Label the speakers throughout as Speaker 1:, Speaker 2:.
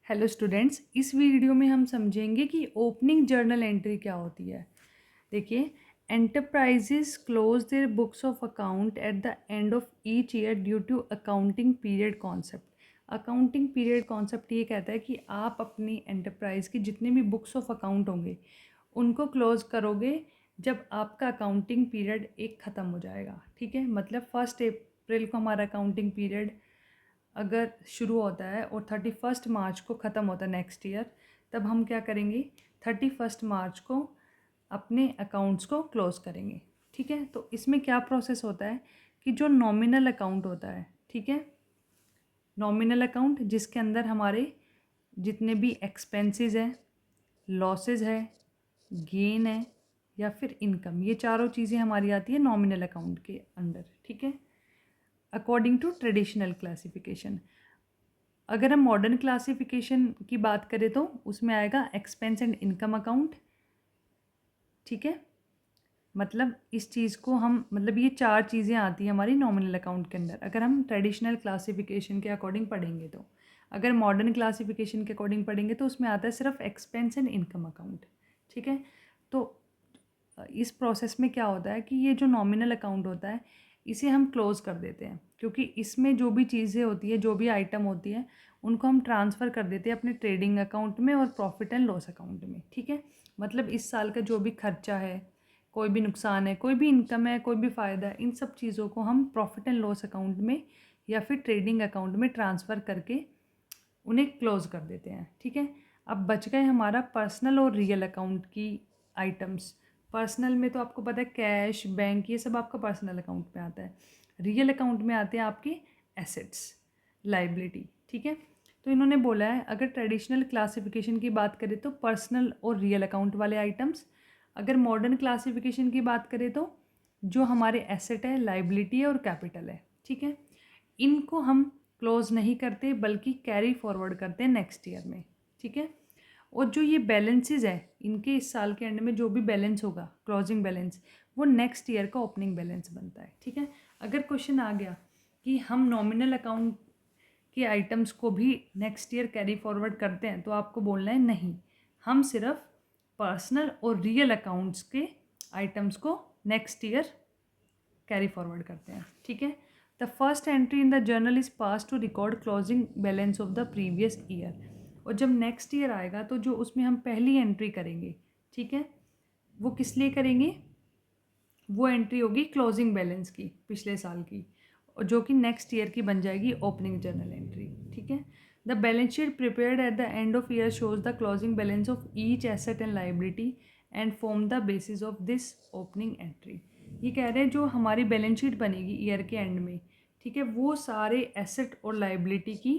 Speaker 1: Hello students, इस video में हम समझेंगे कि ओपनिंग जर्नल एंट्री क्या होती है। देखिए, enterprises close their books of account at the end of each year due to accounting period concept. Accounting period concept ये कहता है कि आप अपनी एंटरप्राइज की जितने भी बुक्स ऑफ अकाउंट होंगे उनको क्लोज करोगे जब आपका अकाउंटिंग पीरियड एक ख़त्म हो जाएगा। ठीक है, मतलब 1 अप्रैल को हमारा अकाउंटिंग पीरियड अगर शुरू होता है और 31 मार्च को ख़त्म होता है नेक्स्ट ईयर, तब हम क्या करेंगे, 31 मार्च को अपने अकाउंट्स को क्लोज़ करेंगे। ठीक है, तो इसमें क्या प्रोसेस होता है कि जो नॉमिनल अकाउंट होता है, ठीक है, नॉमिनल अकाउंट जिसके अंदर हमारे जितने भी एक्सपेंसेस हैं, लॉसेस है, गेन है या फिर इनकम, ये चारों चीज़ें हमारी आती है नॉमिनल अकाउंट के अंडर। ठीक है, अकॉर्डिंग टू ट्रेडिशनल क्लासिफिकेशन। अगर हम मॉडर्न क्लासिफिकेशन की बात करें तो उसमें आएगा एक्सपेंस एंड इनकम अकाउंट। ठीक है, मतलब इस चीज़ को हम, मतलब ये चार चीज़ें आती हैं हमारी नॉमिनल अकाउंट के अंदर अगर हम ट्रेडिशनल क्लासिफिकेशन के अकॉर्डिंग पढ़ेंगे तो। अगर मॉडर्न क्लासिफिकेशन के अकॉर्डिंग पढ़ेंगे तो उसमें आता है सिर्फ एक्सपेंस एंड इनकम अकाउंट। ठीक है, तो इस प्रोसेस में क्या होता है कि ये जो नॉमिनल अकाउंट होता है इसे हम क्लोज़ कर देते हैं, क्योंकि इसमें जो भी चीज़ें होती है, जो भी आइटम होती है, उनको हम ट्रांसफ़र कर देते हैं अपने ट्रेडिंग अकाउंट में और प्रॉफिट एंड लॉस अकाउंट में। ठीक है, मतलब इस साल का जो भी खर्चा है, कोई भी नुकसान है, कोई भी इनकम है, कोई भी फ़ायदा है, इन सब चीज़ों को हम प्रॉफिट एंड लॉस अकाउंट में या फिर ट्रेडिंग अकाउंट में ट्रांसफ़र करके उन्हें क्लोज़ कर देते हैं। ठीक है, अब बच गए हमारा पर्सनल और रियल अकाउंट की आइटम्स। पर्सनल में तो आपको पता है कैश, बैंक, ये सब आपका पर्सनल अकाउंट में आता है। रियल अकाउंट में आते हैं आपके एसेट्स, लाइबिलिटी। ठीक है, तो इन्होंने बोला है अगर ट्रेडिशनल क्लासिफिकेशन की बात करें तो पर्सनल और रियल अकाउंट वाले आइटम्स, अगर मॉडर्न क्लासिफिकेशन की बात करें तो जो हमारे एसेट है, लाइबिलिटी है और कैपिटल है। ठीक है, इनको हम क्लोज नहीं करते बल्कि कैरी फॉरवर्ड करते हैं नेक्स्ट ईयर में। ठीक है, और जो ये बैलेंसेस है इनके इस साल के एंड में जो भी बैलेंस होगा, क्लोजिंग बैलेंस, वो नेक्स्ट ईयर का ओपनिंग बैलेंस बनता है। ठीक है, अगर क्वेश्चन आ गया कि हम नॉमिनल अकाउंट के आइटम्स को भी नेक्स्ट ईयर कैरी फॉरवर्ड करते हैं, तो आपको बोलना है नहीं, हम सिर्फ पर्सनल और रियल अकाउंट्स के आइटम्स को नेक्स्ट ईयर कैरी फॉरवर्ड करते हैं। ठीक है, the first entry in the journal is pass to record closing balance of the previous year. और जब नेक्स्ट ईयर आएगा तो जो उसमें हम पहली एंट्री करेंगे, ठीक है, वो किस लिए करेंगे, वो एंट्री होगी क्लोजिंग बैलेंस की, पिछले साल की, और जो कि नेक्स्ट ईयर की बन जाएगी ओपनिंग जर्नल एंट्री। ठीक है, the balance sheet prepared eight the end of year shows the closing balance of each asset and liability and form the basis of this opening entry. ये कह रहे हैं जो हमारी बैलेंस शीट बनेगी year के एंड में, ठीक है, वो सारे एसेट और लाइबिलिटी की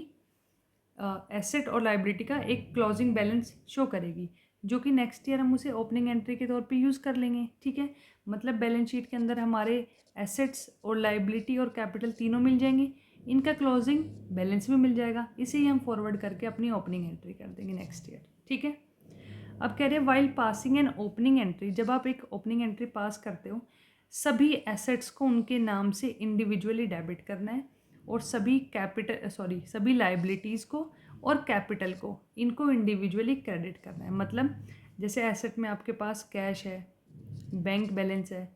Speaker 1: एसेट और लाइबिलिटी का एक क्लोजिंग बैलेंस शो करेगी, जो कि नेक्स्ट ईयर हम उसे ओपनिंग एंट्री के तौर पे यूज़ कर लेंगे। ठीक है, मतलब बैलेंस शीट के अंदर हमारे एसेट्स और लाइबिलिटी और कैपिटल तीनों मिल जाएंगे, इनका क्लोजिंग बैलेंस भी मिल जाएगा, इसे ही हम फॉरवर्ड करके अपनी ओपनिंग एंट्री कर देंगे नेक्स्ट ईयर। ठीक है, अब कह रहे हैं while passing an opening entry, जब आप एक ओपनिंग एंट्री पास करते हो सभी एसेट्स को उनके नाम से इंडिविजुअली डेबिट करना है और सभी लाइबिलिटीज़ को और कैपिटल को, इनको इंडिविजुअली क्रेडिट करना है। मतलब जैसे एसेट में आपके पास कैश है, बैंक बैलेंस है,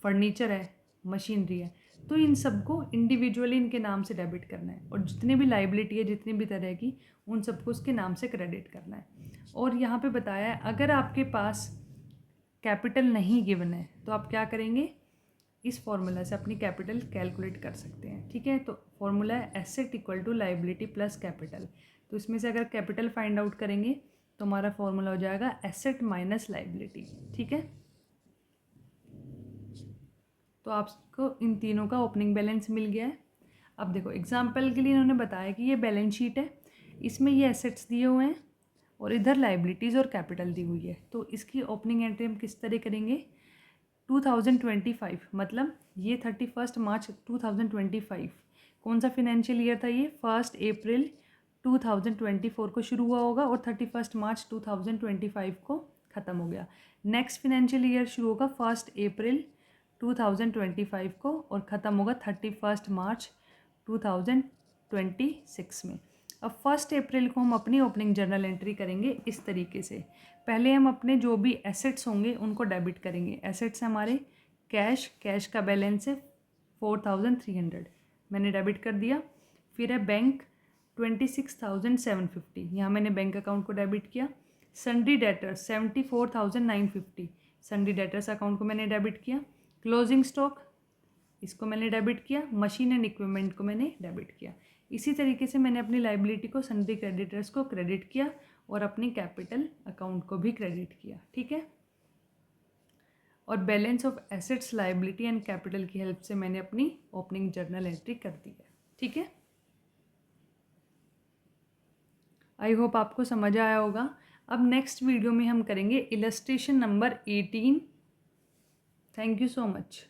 Speaker 1: फर्नीचर है, मशीनरी है, तो इन सबको इंडिविजुअली इनके नाम से डेबिट करना है, और जितनी भी लाइबिलिटी है, जितनी भी तरह की, उन सबको उसके नाम से क्रेडिट करना है। और यहाँ पे बताया है अगर आपके पास कैपिटल नहीं गिवन है तो आप क्या करेंगे, इस फॉर्मूला से अपनी कैपिटल कैलकुलेट कर सकते हैं। ठीक है, तो फॉर्मूला है asset equal to liability plus capital. तो इसमें से अगर कैपिटल फाइंड आउट करेंगे तो हमारा फॉर्मूला हो जाएगा एसेट माइनस लाइबिलिटी। ठीक है, तो आपको इन तीनों का ओपनिंग बैलेंस मिल गया है। अब देखो एग्जाम्पल के लिए इन्होंने बताया कि ये बैलेंस शीट है, इसमें ये एसेट्स दिए हुए हैं और इधर लाइबिलिटीज़ और कैपिटल दी हुई है, तो इसकी ओपनिंग एंट्री हम किस तरह करेंगे, 2025, मतलब ये 31 मार्च 2025, कौन सा फिनेंशियल ईयर था ये, 1 अप्रैल 2024 को शुरू हुआ होगा और 31 मार्च 2025 को ख़त्म हो गया। नेक्स्ट फिनेंशियल ईयर शुरू होगा 1 अप्रैल 2025 को और ख़त्म होगा 31 मार्च 2026 में। अब 1 अप्रैल को हम अपनी ओपनिंग जर्नल एंट्री करेंगे इस तरीके से। पहले हम अपने जो भी एसेट्स होंगे उनको डेबिट करेंगे। एसेट्स हमारे कैश का बैलेंस है 4300, मैंने डेबिट कर दिया। फिर है बैंक 26,750, यहाँ मैंने बैंक अकाउंट को डेबिट किया। Sundry debtors 74,950, sundry debtors account को मैंने डेबिट किया। क्लोजिंग स्टॉक इसको मैंने डेबिट किया। मशीन एंड इक्विपमेंट को मैंने डेबिट किया। इसी तरीके से मैंने अपनी लाइबिलिटी को सन्ड्री क्रेडिटर्स को क्रेडिट किया और अपनी कैपिटल अकाउंट को भी क्रेडिट किया। ठीक है, और balance of assets, liability and capital की हेल्प से मैंने अपनी ओपनिंग जर्नल एंट्री कर दी है। ठीक है, आई होप आपको समझ आया होगा। अब नेक्स्ट वीडियो में हम करेंगे illustration number 18। Thank you so much.